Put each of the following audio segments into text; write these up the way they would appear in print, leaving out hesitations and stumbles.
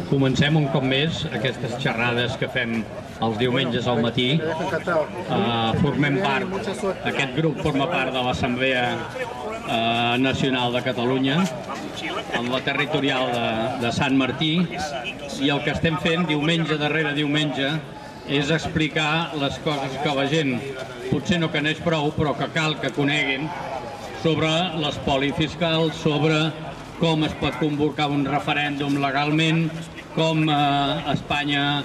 Comencem un cop més aquestes xerrades que fem els diumenges al matí. Formem part, aquest grup forma part de l'Assemblea Nacional de Catalunya, amb la territorial de Sant Martí, i el que estem fent diumenge darrere diumenge és explicar les coses que la gent potser no coneix prou, però que cal que coneguin sobre l'espoli fiscal, sobre com es pot convocar un referèndum legalment, com Espanya,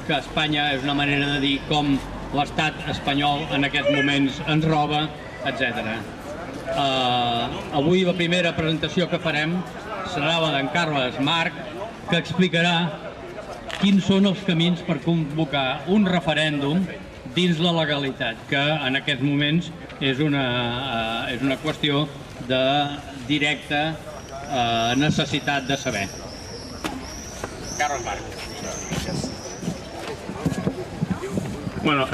que Espanya és una manera de dir com l'estat espanyol en aquests moments ens roba, etc. Avui la primera presentació que farem serà la d'en Carles Marc, que explicarà quins són els camins per convocar un referèndum dins la legalitat, que en aquests moments és una qüestió de directa necessitat de saber. Carles Marc. Bueno,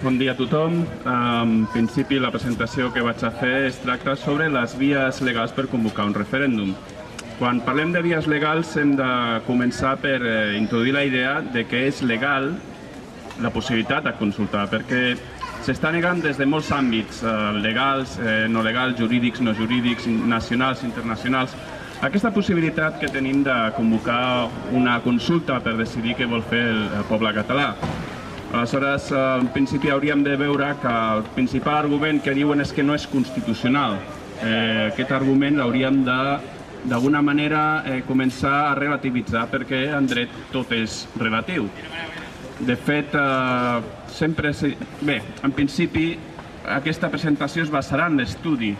bon dia a tothom. En principi, la presentació que vaig a fer es tracta sobre les vies legals per convocar un referèndum. Quan parlem de vies legals hem de començar per introduir la idea de que és legal la possibilitat de consultar, perquè s'està negant des de molts àmbits, legals, no legals, jurídics, no jurídics, nacionals, internacionals, aquesta possibilitat que tenim de convocar una consulta per decidir què vol fer el poble català. Aleshores, en principi hauríem de veure que el principal argument que diuen és que no és constitucional. Aquest argument l'hauríem d'alguna manera començar a relativitzar, perquè en dret tot és relatiu. De fet, bé, en principi aquesta presentació es basarà en l'estudi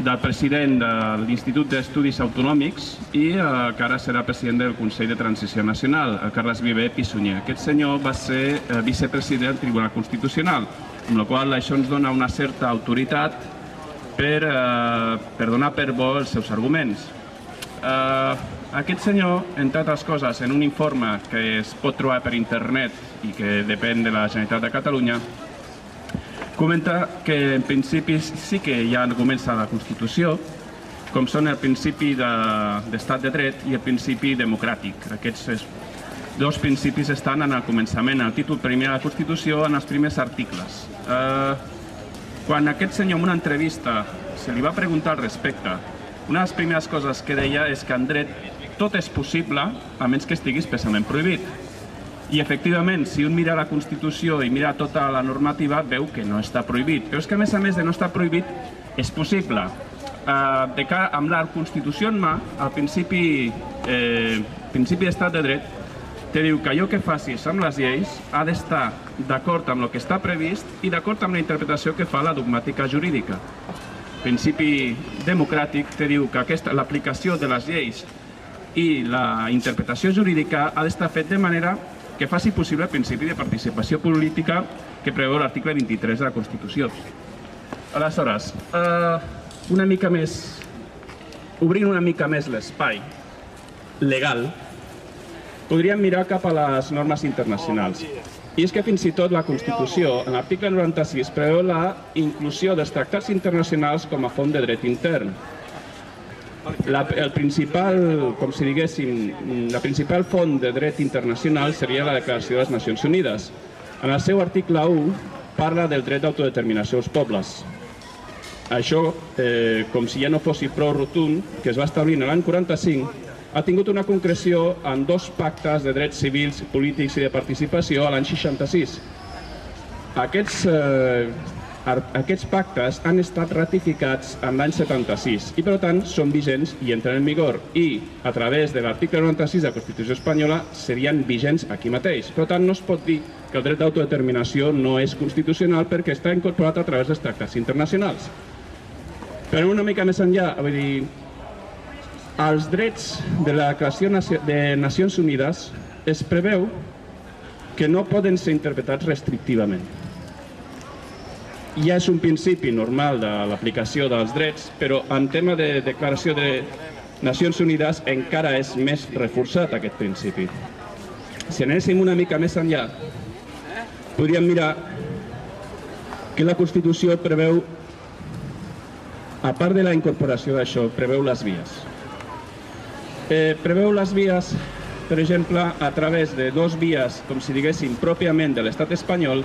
del president de l'Institut d'Estudis Autonòmics i que ara serà president del Consell de Transició Nacional, el Carles Viver Pisunyer. Aquest senyor va ser vicepresident del Tribunal Constitucional, amb la qual això ens dona una certa autoritat per donar per bo els seus arguments. Aquest senyor, entre altres coses, en un informe que es pot trobar per internet i que depèn de la Generalitat de Catalunya, comenta que en principi sí que hi ha arguments a la Constitució, com són el principi d'estat de dret i el principi democràtic. Aquests dos principis estan en el començament, en el títol primer de la Constitució, en els primers articles. Quan aquest senyor en una entrevista se li va preguntar al respecte, una de les primeres coses que deia és que en dret tot és possible, a menys que estigui expressament prohibit. I efectivament, si un mira la Constitució i mira tota la normativa, veu que no està prohibit. Però és que a més de no estar prohibit, és possible. Amb la Constitució en mà, el principi d'estat de dret te diu que allò que facis amb les lleis ha d'estar d'acord amb el que està previst i d'acord amb la interpretació que fa la dogmàtica jurídica. El principi democràtic te diu que l'aplicació de les lleis i la interpretació jurídica ha d'estar fet de manera que faci possible el principi de participació política que preveu l'article 23 de la Constitució. Aleshores, obrint una mica més l'espai legal, podríem mirar cap a les normes internacionals. I és que fins i tot la Constitució, en l'article 96, preveu la inclusió dels tractats internacionals com a font de dret intern. El principal, com si diguéssim, la principal font de dret internacional seria la Declaració de les Nacions Unides. En el seu article 1 parla del dret d'autodeterminació dels pobles. Això, com si ja no fos prou rotund, que es va establir l'any 45, ha tingut una concreció en dos pactes de drets civils, polítics i de participació a l'any 66. Aquests pactes han estat ratificats en l'any 76 i, per tant, són vigents i entren en vigor. I, a través de l'article 96 de la Constitució espanyola, serien vigents aquí mateix. Per tant, no es pot dir que el dret d'autodeterminació no és constitucional perquè està incorporat a través dels tractats internacionals. Però una mica més enllà, vull dir, els drets de la Declaració de Nacions Unides es preveu que no poden ser interpretats restrictivament. Ja és un principi normal de l'aplicació dels drets, però en tema de Declaració de Nacions Unides encara és més reforçat aquest principi. Si anéssim una mica més enllà, podríem mirar que la Constitució preveu, a part de la incorporació d'això, preveu les vies. Preveu les vies, per exemple, a través de dos vies, com si diguéssim, pròpiament de l'estat espanyol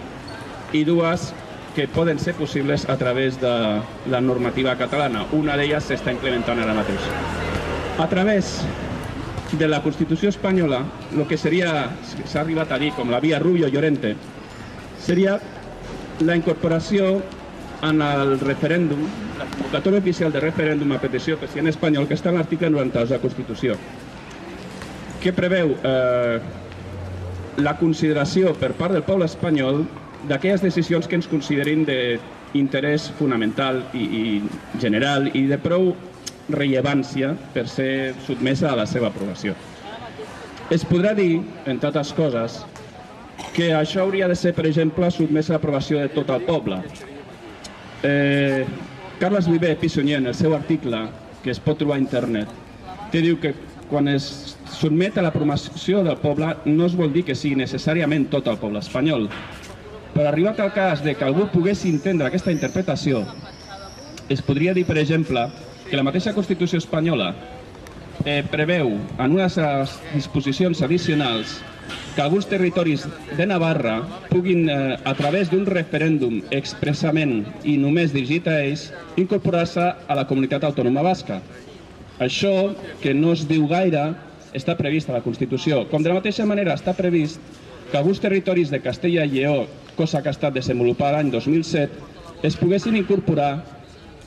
i dues que poden ser possibles a través de la normativa catalana. Una d'elles s'està implementant ara mateix. A través de la Constitució espanyola, el que seria, s'ha arribat a dir com la via Rubio-Llorente, seria la incorporació en el referèndum, la convocatòria oficial de referèndum a petició del president espanyol, que està en l'article 92 de la Constitució, que preveu la consideració per part del poble espanyol d'aquelles decisions que ens considerin d'interès fonamental i general i de prou rellevància per ser sotmesa a la seva aprovació. Es podrà dir, entre altres coses, que això hauria de ser, per exemple, sotmès a l'aprovació de tot el poble. Carles Viver Pissunyer, en el seu article, que es pot trobar a internet, te diu que quan es sotmet a l'aprovació del poble no es vol dir que sigui necessàriament tot el poble espanyol. Però arribat al cas de que algú pogués entendre aquesta interpretació, es podria dir, per exemple, que la mateixa Constitució espanyola preveu en unes disposicions addicionals que alguns territoris de Navarra puguin, a través d'un referèndum expressament i només dirigit a ells, incorporar-se a la comunitat autònoma basca. Això, que no es diu gaire, està previst a la Constitució. Com de la mateixa manera està previst que alguns territoris de Castella i Lleó, cosa que ha estat desenvolupada l'any 2007, es poguessin incorporar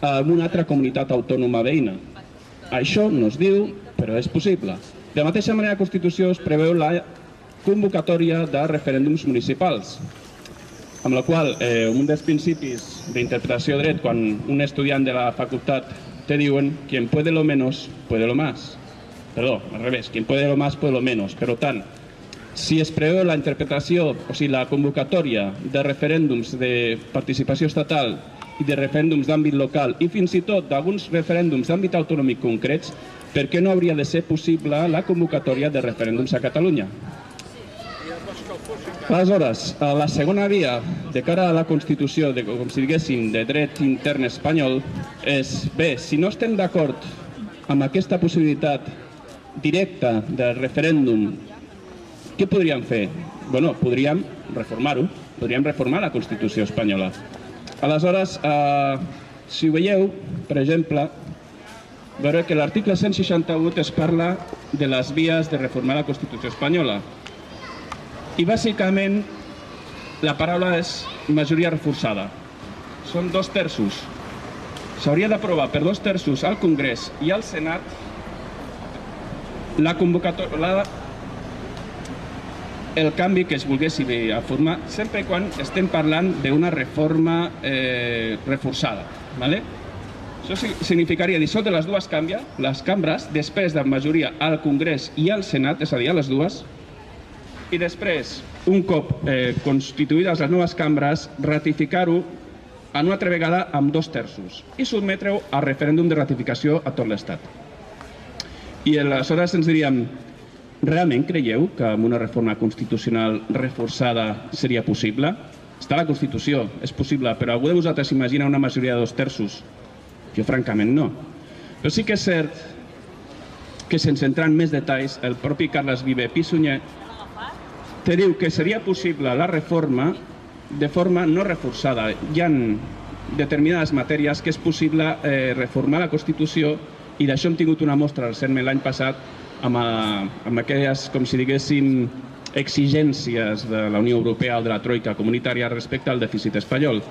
a una altra comunitat autònoma veïna. Això no es diu, però és possible. De la mateixa manera, la Constitució es preveu la convocatòria de referèndums municipals, amb la qual un dels principis d'interpretació de dret, quan un estudiant de la facultat te diuen quien puede lo menos, puede lo más. Perdó, al revés, quien puede lo más, puede lo menos. Per tant, si es preveu la interpretació, o sigui, la convocatòria de referèndums de participació estatal i de referèndums d'àmbit local i fins i tot d'alguns referèndums d'àmbit autonòmic concrets, per què no hauria de ser possible la convocatòria de referèndums a Catalunya? Aleshores, la segona via de cara a la Constitució, com si diguéssim, de dret intern espanyol, és, bé, si no estem d'acord amb aquesta possibilitat directa de referèndum, què podríem fer? Bé, podríem reformar-ho, podríem reformar la Constitució espanyola. Aleshores, si ho veieu, per exemple, veureu que l'article 168 es parla de les vies de reformar la Constitució espanyola. I bàsicament la paraula és majoria reforçada. Són 2/3. S'hauria d'aprovar per 2/3 al Congrés i al Senat la convocatòria, el canvi que es volguessi formar, sempre quan estem parlant d'una reforma reforçada. Això significaria dissoldre les dues cambres, després de majoria al Congrés i al Senat, és a dir, a les dues, i després, un cop constituïdes les noves cambres, ratificar-ho en una altra vegada amb 2/3 i sotmetre-ho a referèndum de ratificació a tot l'Estat. I aleshores ens diríem, realment creieu que amb una reforma constitucional reforçada seria possible? Està a la Constitució, és possible, però algú de vosaltres imagina una majoria de 2/3? Jo francament no. Però sí que és cert que, sense entrar en més detalls, el propi Carles Viver Pissunyer te diu que seria possible la reforma de forma no reforçada. Hi ha determinades matèries que és possible reformar la Constitució, i d'això hem tingut una mostra recentment l'any passat amb aquelles, com si diguéssim, exigències de la Unió Europea o de la troika comunitària respecte al dèficit espanyol.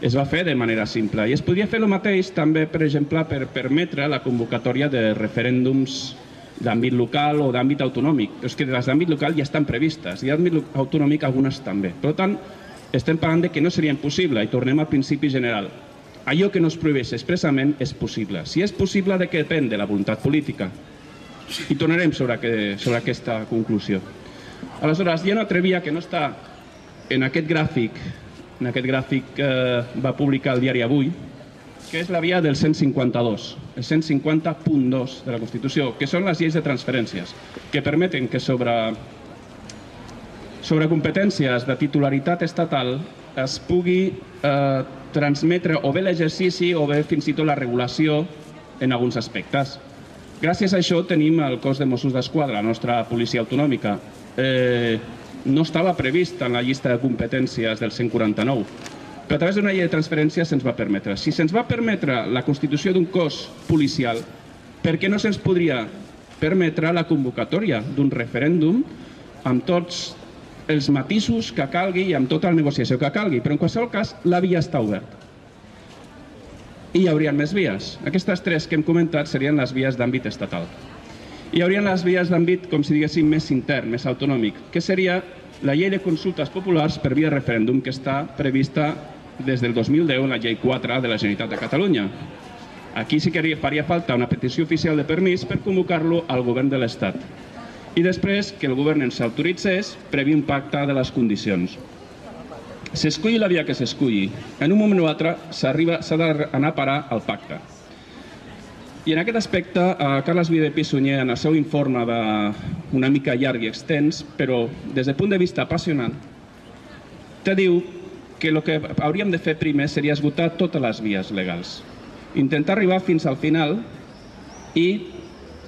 Es va fer de manera simple i es podria fer el mateix també, per exemple, per permetre la convocatòria de referèndums d'àmbit local o d'àmbit autonòmic. És que les d'àmbit local ja estan previstes i d'àmbit autonòmic algunes també. Per tant, estem parlant que no seria impossible i tornem al principi general. Allò que no es prohibeix expressament és possible. Si és possible, de què depèn? De la voluntat política. I tornarem sobre aquesta conclusió. Aleshores, hi ha una altra via que no està en aquest gràfic que va publicar el diari Avui, que és la via del 152, el 150.2 de la Constitució, que són les lleis de transferències, que permeten que sobre competències de titularitat estatal es pugui transmetre o bé l'exercici o bé fins i tot la regulació en alguns aspectes. Gràcies a això tenim el cos de Mossos d'Esquadra, la nostra policia autonòmica. No estava previst en la llista de competències del 149, però a través d'una llei de transferència se'ns va permetre. Si se'ns va permetre la constitució d'un cos policial, per què no se'ns podria permetre la convocatòria d'un referèndum amb tots els matisos que calgui i amb tota la negociació que calgui? Però en qualsevol cas, la via està oberta. I hi haurien més vies. Aquestes tres que hem comentat serien les vies d'àmbit estatal. Hi haurien les vies d'àmbit, com si diguéssim, més intern, més autonòmic, que seria la llei de consultes populars per via referèndum, que està prevista des del 2010 en la llei 4 de la Generalitat de Catalunya. Aquí sí que faria falta una petició oficial de permís per convocar-lo al govern de l'Estat. I després que el govern ens autoritzés previ un pacte de les condicions. S'esculli la via que s'esculli, en un moment o altre s'ha d'anar a parar al pacte. I en aquest aspecte, Carles Viver Sunyer, en el seu informe una mica llarg i extens, però des del punt de vista apassionant, te diu que el que hauríem de fer primer seria esgotar totes les vies legals. Intentar arribar fins al final i,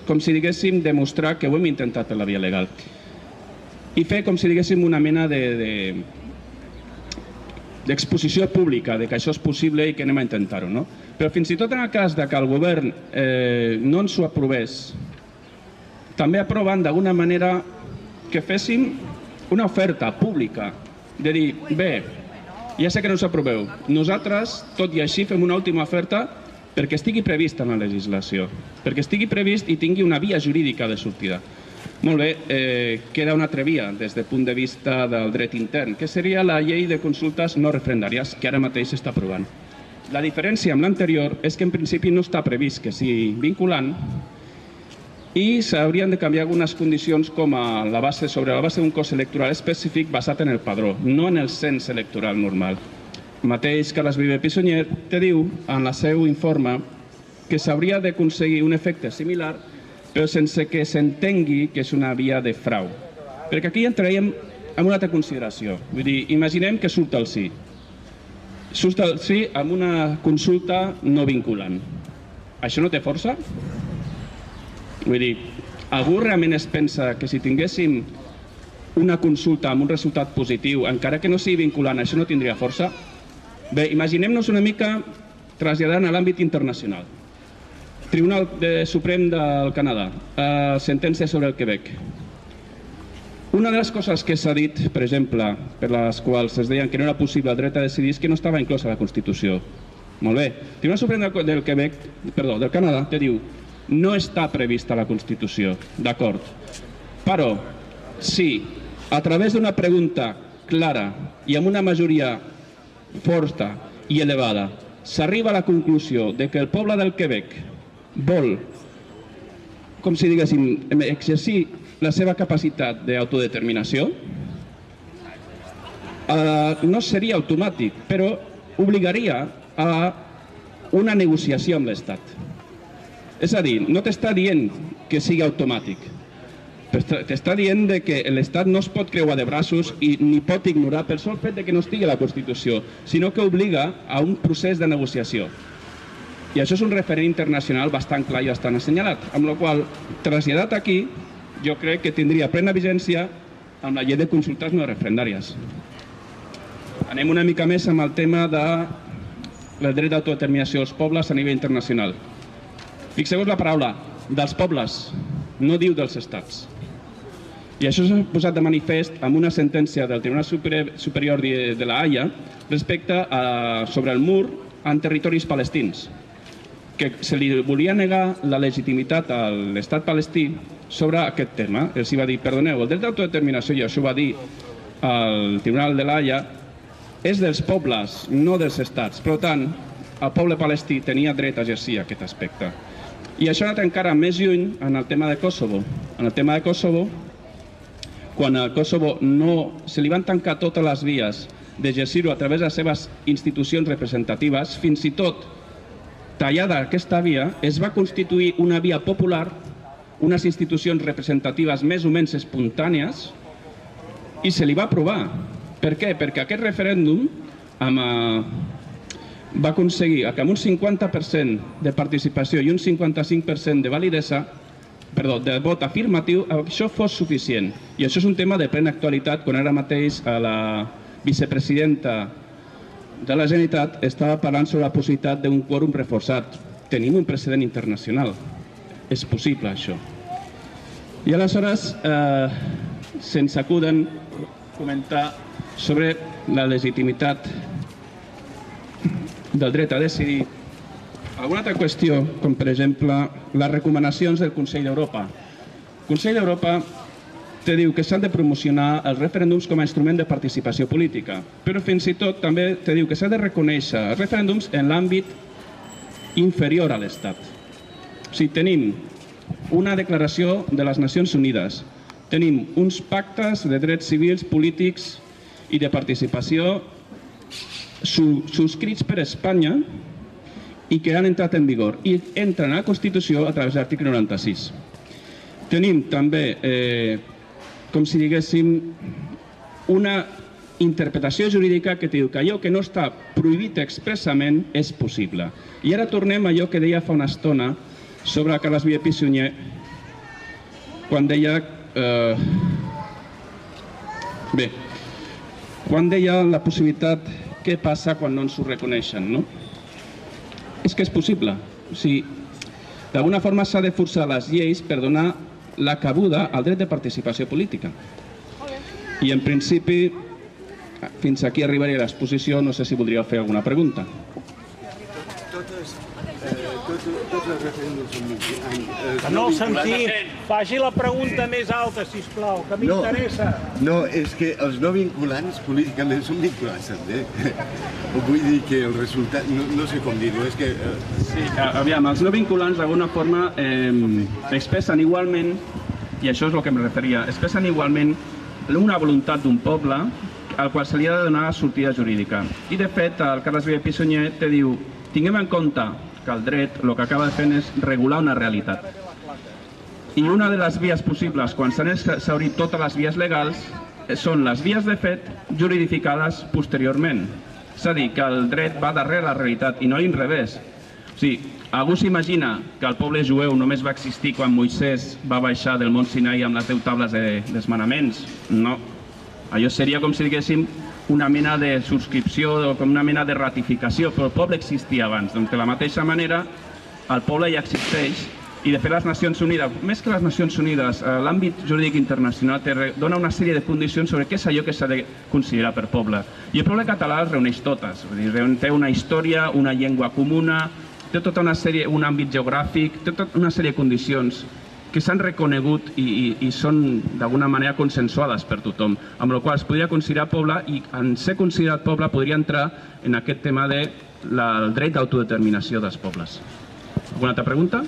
com si diguéssim, demostrar que ho hem intentat per la via legal. I fer, com si diguéssim, una mena d'exposició pública de que això és possible i que anem a intentar-ho, no? Però fins i tot en el cas que el govern no ens ho aprovés, també aproven d'alguna manera que féssim una oferta pública de dir, bé, ja sé que no us aproveu, nosaltres, tot i així, fem una última oferta perquè estigui previst en la legislació, perquè estigui previst i tingui una via jurídica de sortida. Molt bé, queda una altra via des del punt de vista del dret intern, que seria la llei de consultes no referendàries, que ara mateix s'està aprovant. La diferència amb l'anterior és que en principi no està previst que sigui vinculant i s'haurien de canviar algunes condicions com sobre la base d'un cos electoral específic basat en el padró, no en el cens electoral normal. El mateix Carles Viver Sunyer te diu en el seu informe que s'hauria d'aconseguir un efecte similar però sense que s'entengui que és una via de frau. Perquè aquí entraríem en una altra consideració. Vull dir, imaginem que surt el sí. Surt el sí amb una consulta no vinculant. Això no té força? Vull dir, algú realment es pensa que si tinguéssim una consulta amb un resultat positiu, encara que no sigui vinculant, això no tindria força? Bé, imaginem-nos una mica traslladant a l'àmbit internacional. Tribunal Suprem del Canadà, sentència sobre el Quebec. Una de les coses que s'ha dit, per exemple, per les quals es deien que no era possible el dret a decidir, és que no estava inclosa a la Constitució. Molt bé. El Tribunal Suprem del Canadà te diu no està prevista a la Constitució, d'acord. Però, si a través d'una pregunta clara i amb una majoria forta i elevada s'arriba a la conclusió de que el poble del Quebec vol, com si diguéssim, exercir la seva capacitat d'autodeterminació, no seria automàtic, però obligaria a una negociació amb l'Estat. És a dir, no t'està dient que sigui automàtic, t'està dient que l'Estat no es pot creuar de braços i ni pot ignorar per sol fet que no estigui a la Constitució, sinó que obliga a un procés de negociació. I això és un referent internacional bastant clar i bastant assenyalat, amb la qual cosa, traslladat aquí, jo crec que tindria plena vigència amb la llei de consultes no referendàries. Anem una mica més amb el tema del dret d'autodeterminació dels pobles a nivell internacional. Fixeu-vos la paraula, dels pobles, no diu dels estats. I això s'ha posat de manifest amb una sentència del Tribunal Superior de la Haia respecte sobre el mur en territoris palestins, que se li volia negar la legitimitat a l'estat palestí sobre aquest tema. Els va dir, perdoneu, el dret d'autodeterminació, i això ho va dir el Tribunal de la Haia, és dels pobles, no dels estats. Per tant, el poble palestí tenia dret a exercir aquest aspecte. I això ha anat encara més lluny en el tema de Kosovo. En el tema de Kosovo, quan a Kosovo se li van tancar totes les vies d'exercir-ho a través de les seves institucions representatives, fins i tot tallada aquesta via, es va constituir una via popular, unes institucions representatives més o menys espontànies, i se li va aprovar. Per què? Perquè aquest referèndum va aconseguir que amb un 50% de participació i un 55% de validesa de vot afirmatiu, això fos suficient. I això és un tema de plena actualitat, quan ara mateix la vicepresidenta de la Generalitat estava parlant sobre la possibilitat d'un quòrum reforçat. Tenim un precedent internacional. És possible, això. I aleshores se'ns acuden comentar sobre la legitimitat del dret a decidir. Alguna altra qüestió, com per exemple les recomanacions del Consell d'Europa. El Consell d'Europa te diu que s'han de promocionar els referèndums com a instrument de participació política, però fins i tot també te diu que s'ha de reconèixer els referèndums en l'àmbit inferior a l'Estat. O sigui, tenim una declaració de les Nacions Unides, tenim uns pactes de drets civils, polítics i de participació subscrits per Espanya i que han entrat en vigor i entren a la Constitució a través de l'article 96. Tenim també, com si diguéssim, una interpretació jurídica que diu que allò que no està prohibit expressament és possible. I ara tornem a allò que deia fa una estona sobre Carles Viver i Sunyer, quan deia la possibilitat què passa quan no ens ho reconeixen, no? És que és possible. O sigui, d'alguna forma s'ha de forçar les lleis per donar la cabuda al dret de participació política. I en principi, fins aquí arribaria l'exposició, no sé si voldríeu fer alguna pregunta. Tots els referèndums són vinculants. Que no el sentim. Faci la pregunta més alta, sisplau, que m'interessa. No, és que els no vinculants políticament són vinculants també. Vull dir que el resultat, no sé com dir-ho, és que... Sí, aviam, els no vinculants d'alguna forma expressen igualment, i això és el que em referia, expressen igualment una voluntat d'un poble al qual se li ha de donar sortida jurídica. I de fet, el Carles Viver i Sunyer te diu, tinguem en compte que el dret el que acaba fent és regular una realitat. I una de les vies possibles, quan s'han exhaurit totes les vies legals, són les vies de fet juridificades posteriorment. És a dir, que el dret va darrere la realitat i no a l'inrevés. O sigui, algú s'imagina que el poble jueu només va existir quan Moisès va baixar del Mont Sinai amb les 10 tables dels manaments? No. Allò seria com si diguéssim una mena de subscripció o com una mena de ratificació, però el poble existia abans. Doncs de la mateixa manera, el poble ja existeix i de fet les Nacions Unides, més que les Nacions Unides, l'àmbit jurídic internacional dona una sèrie de condicions sobre què és allò que s'ha de considerar per poble. I el poble català les reuneix totes, té una història, una llengua comuna, té tota una sèrie, un àmbit geogràfic, té tota una sèrie de condicions que s'han reconegut i són d'alguna manera consensuades per tothom, amb la qual es podria considerar poble i en ser considerat poble podria entrar en aquest tema del dret d'autodeterminació dels pobles. Alguna altra pregunta?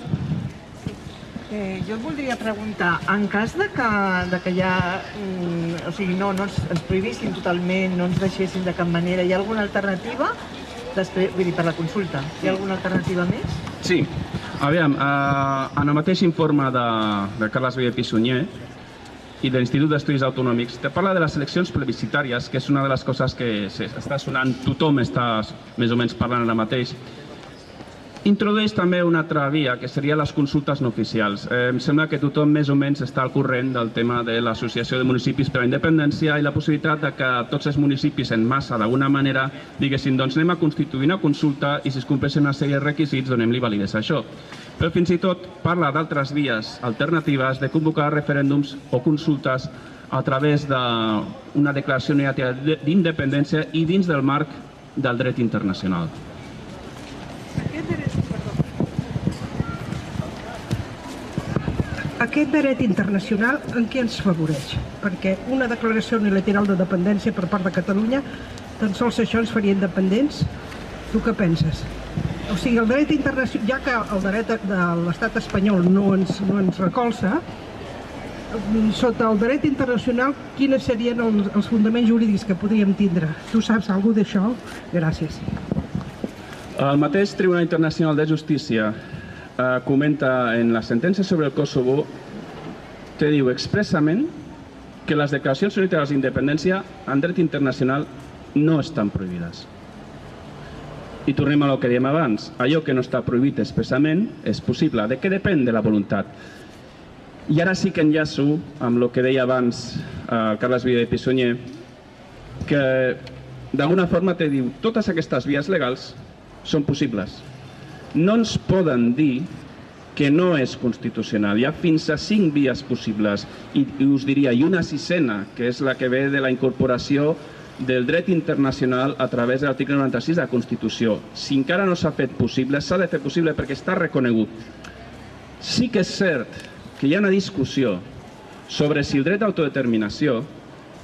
Jo et voldria preguntar, en cas de que ja, o sigui, no ens prohibissin totalment, no ens deixessin de cap manera, hi ha alguna alternativa? Vull dir, per la consulta, hi ha alguna alternativa més? Sí. Aviam, en el mateix informe de Carles Viver i Sunyer i de l'Institut d'Estudis Autonòmics te parla de les eleccions plebiscitàries, que és una de les coses que està sonant, tothom està més o menys parlant ara mateix. Introdueix també una altra via, que seria les consultes no oficials. Em sembla que tothom més o menys està al corrent del tema de l'Associació de Municipis per a la Independència i la possibilitat que tots els municipis en massa, d'alguna manera, diguessin, doncs anem a constituir una consulta i si es compleixen una sèrie de requisits, donem-li validesa a això. Però fins i tot parla d'altres vies alternatives de convocar referèndums o consultes a través d'una declaració unilateral d'independència i dins del marc del dret internacional. Aquest dret internacional en què ens favoreix? Perquè una declaració unilateral de dependència per part de Catalunya, tan sols això ens faria independents? Tu què penses? O sigui, el dret internacional, ja que el dret de l'estat espanyol no ens recolza, sota el dret internacional, quins serien els fonaments jurídics que podríem tindre? Tu saps alguna cosa d'això? Gràcies. El mateix Tribunal Internacional de Justícia comenta en la sentència sobre el Kosovo, te diu expressament que les declaracions unilaterals d'independència en dret internacional no estan prohibides. I tornem a el que dèiem abans, allò que no està prohibit expressament és possible. De què depèn? De la voluntat. I ara sí que enllaço amb el que deia abans el Carles Via de Pissunyer, que d'alguna forma te diu totes aquestes vies legals són possibles. No ens poden dir que no és constitucional. Hi ha fins a 5 vies possibles i us diria, i una sisena, que és la que ve de la incorporació del dret internacional a través de l'article 96 de la Constitució. Si encara no s'ha fet possible, s'ha de fer possible perquè està reconegut. Sí que és cert que hi ha una discussió sobre si el dret d'autodeterminació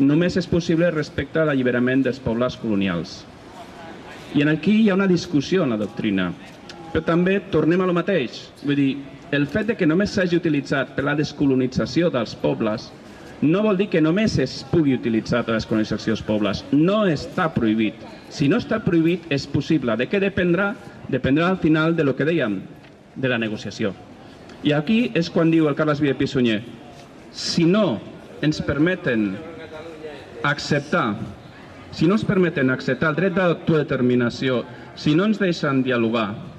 només és possible respecte a l'alliberament dels pobles colonials. I aquí hi ha una discussió en la doctrina. Però també tornem a lo mateix. Vull dir, el fet de que només s'hagi utilitzat per la descolonització dels pobles no vol dir que només es pugui utilitzar per la descolonització dels pobles. No està prohibit. Si no està prohibit, és possible. De què dependrà? Dependrà al final de lo que dèiem, de la negociació. I aquí és quan diu el Carles Via de Pissunyer, si no ens permeten acceptar el dret d'autodeterminació, si no ens deixen dialogar,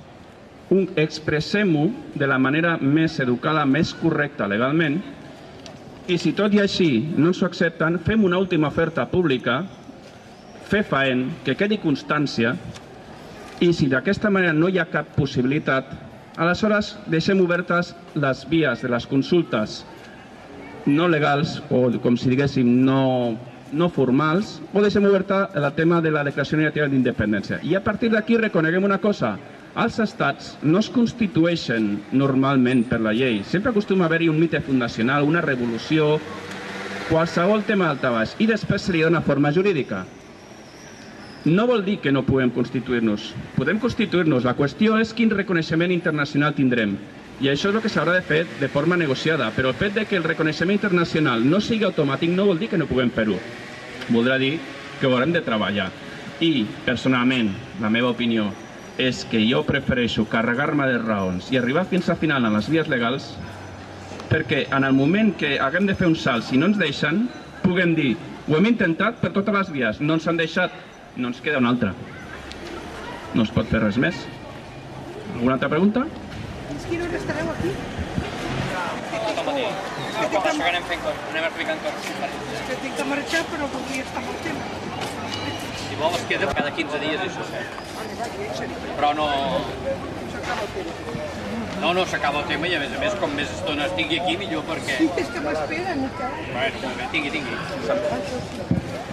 expressem-ho de la manera més educada, més correcta legalment, i si tot i així no ens ho accepten, fem una última oferta pública, fer faent, que quedi constància, i si d'aquesta manera no hi ha cap possibilitat, aleshores deixem obertes les vies de les consultes no legals, o com si diguéssim no formals, o deixem oberta el tema de la declaració negativa d'independència. I a partir d'aquí reconeguem una cosa, els estats no es constitueixen normalment per la llei. Sempre acostuma a haver-hi un mite fundacional, una revolució, qualsevol tema d'altabaix, i després se li dona forma jurídica. No vol dir que no puguem constituir-nos. Podem constituir-nos. La qüestió és quin reconeixement internacional tindrem. I això és el que s'haurà de fer de forma negociada. Però el fet de que el reconeixement internacional no sigui automàtic no vol dir que no puguem fer-ho. Voldrà dir que ho haurem de treballar. I, personalment, la meva opinió és que jo prefereixo carregar-me de raons i arribar fins al final en les vies legals perquè en el moment que haguem de fer un salt, si no ens deixen, puguem dir, ho hem intentat per totes les vies, no ens han deixat, no ens queda una altra. No es pot fer res més. Alguna altra pregunta? Fins quina hora estareu aquí? Anem explicant coses. És que tinc de marxar, però voldria estar amb el tema. Si vol es queda cada 15 dies i això. Però no s'acaba el tema i a més com més estona estigui aquí millor perquè... Sí, és que m'esperen, Miquel. Bueno, tingui.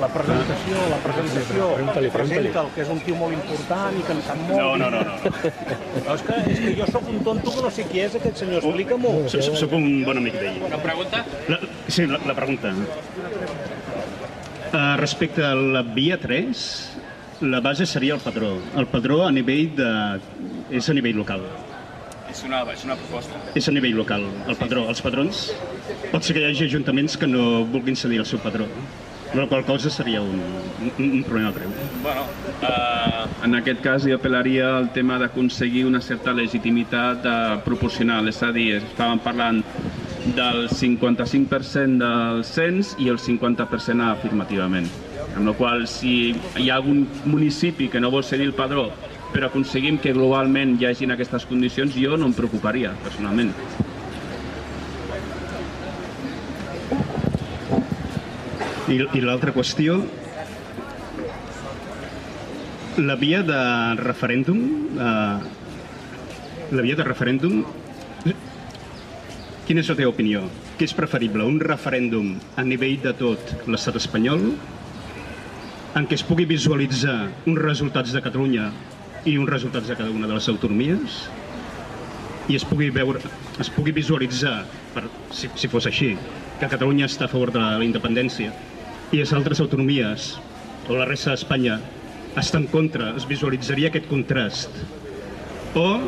La presentació, presenta el que és un tio molt important i que en sap molt. No. És que jo sóc un tonto que no sé qui és aquest senyor, explica-m'ho. Soc un bon amic d'ell. Una pregunta? Sí, la pregunta. Respecte a la via 3, la base seria el padró. El padró és a nivell local. És una proposta. És a nivell local, el padró. Els padrons, pot ser que hi hagi ajuntaments que no vulguin cedir el seu padró. La qual cosa seria un problema greu. Bueno, En aquest cas jo apel·laria al tema d'aconseguir una certa legitimitat proporcional, és a dir, estàvem parlant del 55% del cens i el 50% afirmativament. Amb la qual cosa, si hi ha algun municipi que no vol cedir el padró, però aconseguim que globalment hi hagin aquestes condicions, jo no em preocuparia, personalment. I l'altra qüestió, la via de referèndum, quina és la teva opinió? Què és preferible, un referèndum a nivell de tot l'estat espanyol, en què es pugui visualitzar uns resultats de Catalunya i uns resultats de cada una de les autonomies, i es pugui visualitzar, si fos així, que Catalunya està a favor de la independència, i les altres autonomies, o la resta d'Espanya, està en contra, es visualitzaria aquest contrast. O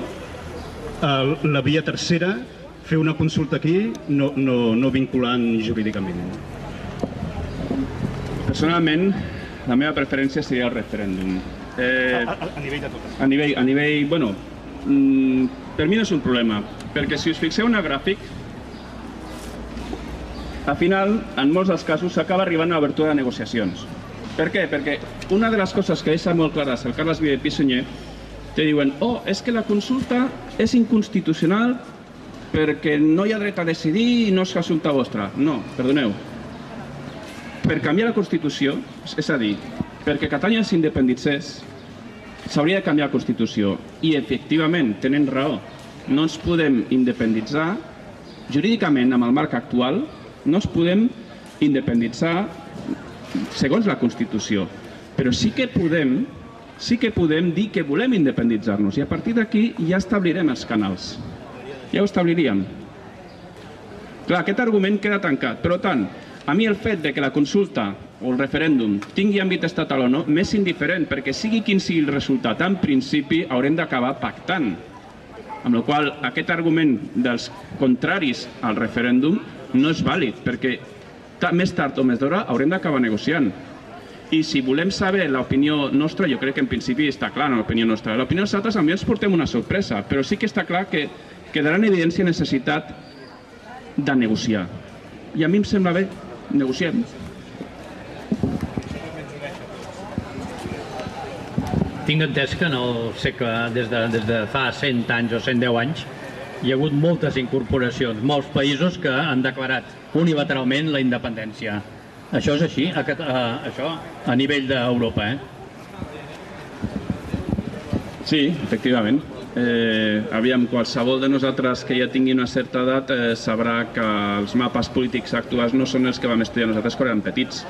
la via tercera, fer una consulta aquí, no vinculant jurídicament. Personalment, la meva preferència seria el referèndum. A nivell de totes. A nivell, bueno, per mi no és un problema, perquè si us fixeu en el gràfic, al final, en molts dels casos, s'acaba arribant a l'obertura de negociacions. Per què? Perquè una de les coses que deixa molt clares el Carles Via de Pissunyer, te diuen, és que la consulta és inconstitucional perquè no hi ha dret a decidir i no és assumpte vostre. No, perdoneu. Per canviar la Constitució, és a dir, perquè Catalunya s'independitzés, s'hauria de canviar la Constitució. I, efectivament, tenen raó. No ens podem independitzar, jurídicament, amb el marc actual, no ens podem independitzar segons la Constitució. Però sí que podem dir que volem independitzar-nos i a partir d'aquí ja establirem els canals. Ja ho establiríem. Clar, aquest argument queda tancat. Per tant, a mi el fet de que la consulta o el referèndum tingui àmbit estatal o no m'és indiferent, perquè sigui quin sigui el resultat, en principi haurem d'acabar pactant. Amb la qual cosa, aquest argument dels contraris al referèndum no és vàlid, perquè més tard o més d'hora haurem d'acabar negociant. I si volem saber l'opinió nostra, jo crec que en principi està clara l'opinió nostra. L'opinió dels altres també ens portem una sorpresa, però sí que està clar que quedarà en evidència necessitat de negociar. I a mi em sembla bé, negociem. Tinc entès que en el segle, des de fa 100 anys o 110 anys, hi ha hagut moltes incorporacions, molts països que han declarat unilateralment la independència. Això és així, això a nivell d'Europa, Sí, efectivament. Aviam, qualsevol de nosaltres que ja tingui una certa edat sabrà que els mapes polítics actuals no són els que vam estudiar nosaltres quan érem petits.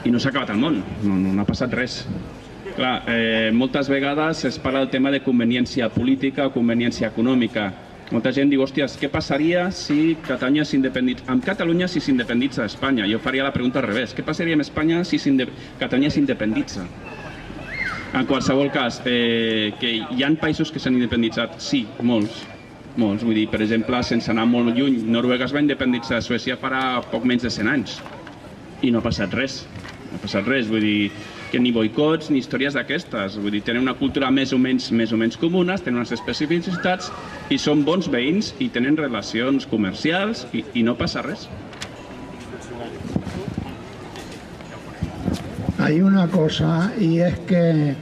I no s'ha acabat el món, no ha passat res. Clar, moltes vegades es parla del tema de conveniència política o conveniència econòmica. Molta gent diu, hòsties, què passaria si Catalunya s'independitza? Amb Catalunya si s'independitza d'Espanya. Jo faria la pregunta al revés. Què passaria amb Espanya si Catalunya s'independitza? En qualsevol cas, que hi ha països que s'han independitzat? Sí, molts. Vull dir, per exemple, sense anar molt lluny, Noruega es va independitzar de Suècia farà poc menys de 100 anys. I no ha passat res. No ha passat res, vull dir, que ni boicots ni històries d'aquestes. Vull dir, tenen una cultura més o menys comunes, tenen unes especificitats i són bons veïns i tenen relacions comercials i no passa res. Hay una cosa y es que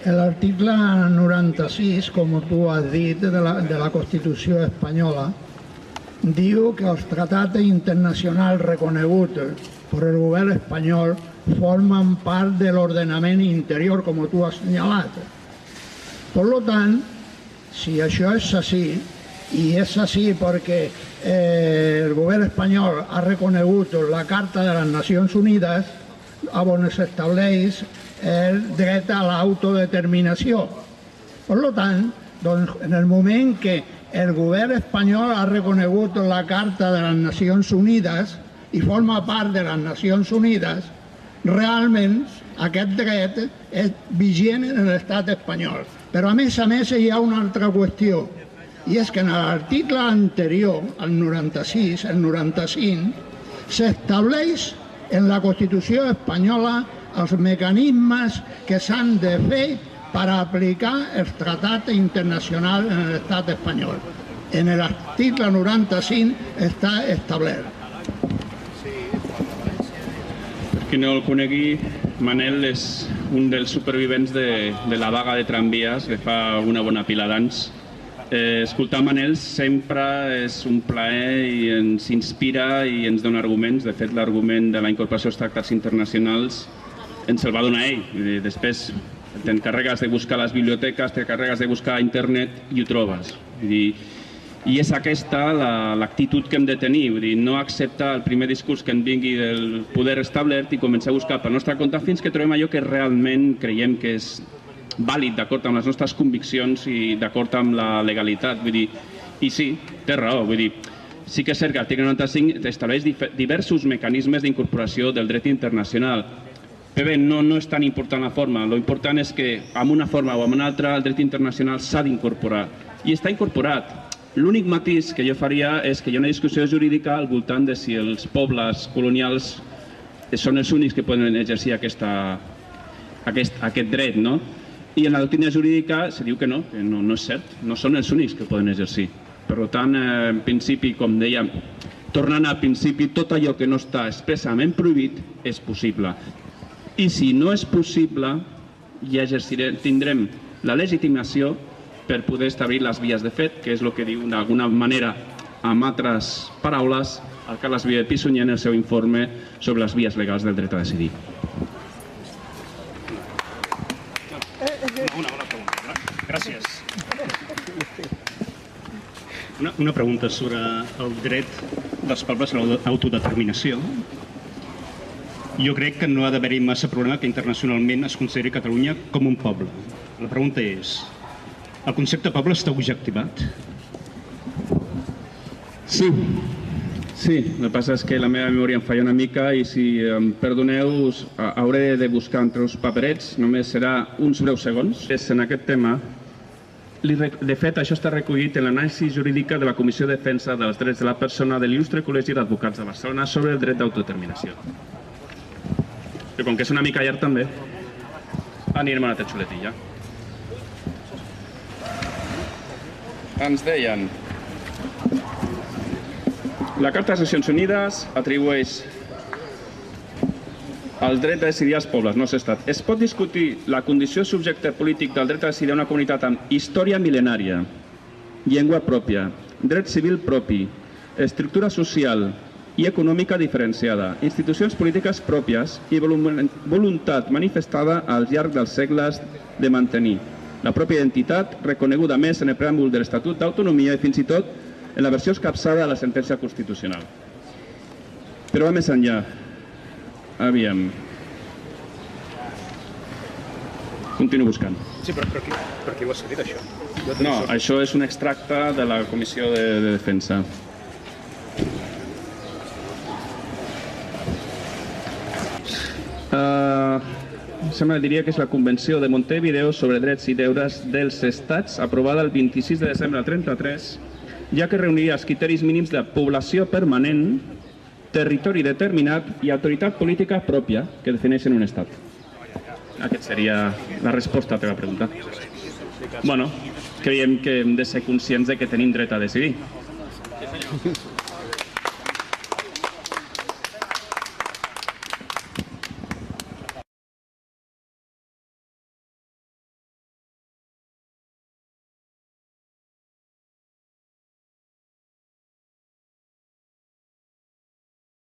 el artículo 96, como tú has dicho, de la Constitución española, diu que els tractats internacionals reconeguts per el govern espanyol formen part de l'ordenament interior, com tu has assenyalat. Per tant, si això és així, i és així perquè el govern espanyol ha reconegut la Carta de les Nacions Unides, on s'estableix el dret a l'autodeterminació. Per tant, doncs, en el moment que el govern espanyol ha reconegut la Carta de les Nacions Unides i forma part de les Nacions Unides, realment aquest dret és vigent en l'estat espanyol. Però a més hi ha una altra qüestió, i és que en l'article anterior, el 96, el 95, s'estableix en la Constitució espanyola els mecanismes que s'han de fer per aplicar els tractats internacionals en l'estat espanyol. En l'article 95 està establert. Per qui no el conegui, Manel és un dels supervivents de la vaga de tramvies de fa una bona pila d'anys. Escoltar Manel sempre és un plaer i ens inspira i ens dona arguments. De fet, l'argument de la incorporació als tractats internacionals ens el va donar ell. Després t'encarregues de buscar a les biblioteques, t'encarregues de buscar a internet i ho trobes. I és aquesta l'actitud que hem de tenir, no acceptar el primer discurs que en vingui del poder establert i començar a buscar per nostre compte fins que trobem allò que realment creiem que és vàlid, d'acord amb les nostres conviccions i d'acord amb la legalitat. I sí, té raó, sí que és cert que l'article 95 estableix diversos mecanismes d'incorporació del dret internacional. Però bé, no és tan important la forma, l'important és que amb una forma o amb una altra el dret internacional s'ha d'incorporar. I està incorporat. L'únic matís que jo faria és que hi ha una discussió jurídica al voltant de si els pobles colonials són els únics que poden exercir aquest dret, no? I en la doctrina jurídica se diu que no és cert, no són els únics que poden exercir. Per tant, en principi, com dèiem, tornant al principi, tot allò que no està expressament prohibit és possible. I si no és possible, ja tindrem la legitimació per poder establir les vies de fet, que és el que diu d'alguna manera, amb altres paraules, el Carles Viver Pi en el seu informe sobre les vies legals del dret a decidir. Gràcies. Una pregunta sobre el dret dels pobles a l'autodeterminació. Jo crec que no ha d'haver-hi massa problema que internacionalment es consideri Catalunya com un poble. La pregunta és, el concepte poble està objectivat? Sí, el que passa és que la meva memòria em falla una mica i si em perdoneu hauré de buscar entre els paperets, només serà uns breus segons. En aquest tema, de fet, això està recollit en l'anàlisi jurídica de la Comissió de Defensa dels Drets de la Persona de l'Il·lustre Col·legi d'Advocats de Barcelona sobre el dret d'autodeterminació. Però com que és una mica llarg també, anirem a una altra xuletilla. Ens deien: la Carta de les Nacions Unides atribueix el dret a decidir als pobles, no als estats. Es pot discutir la condició subjecte polític del dret a decidir a una comunitat amb història mil·lenària, llengua pròpia, dret civil propi, estructura social i econòmica diferenciada, institucions polítiques pròpies i voluntat manifestada al llarg dels segles de mantenir la pròpia identitat, reconeguda més en el preàmbul de l'Estatut d'Autonomia i fins i tot en la versió escapçada de la sentència constitucional. Però va més enllà. Aviam. Continuo buscant. Sí, però qui ho ha escrit, això? No, això és un extracte de la Comissió de Defensa. Diria que és la Convenció de Montevideo sobre drets i deures dels estats, aprovada el 26 de desembre del 33, ja que reuniria els criteris mínims de població permanent, territori determinat i autoritat política pròpia que defineixen un estat. Aquesta seria la resposta a la teva pregunta. Bueno, creiem que hem de ser conscients de que tenim dret a decidir.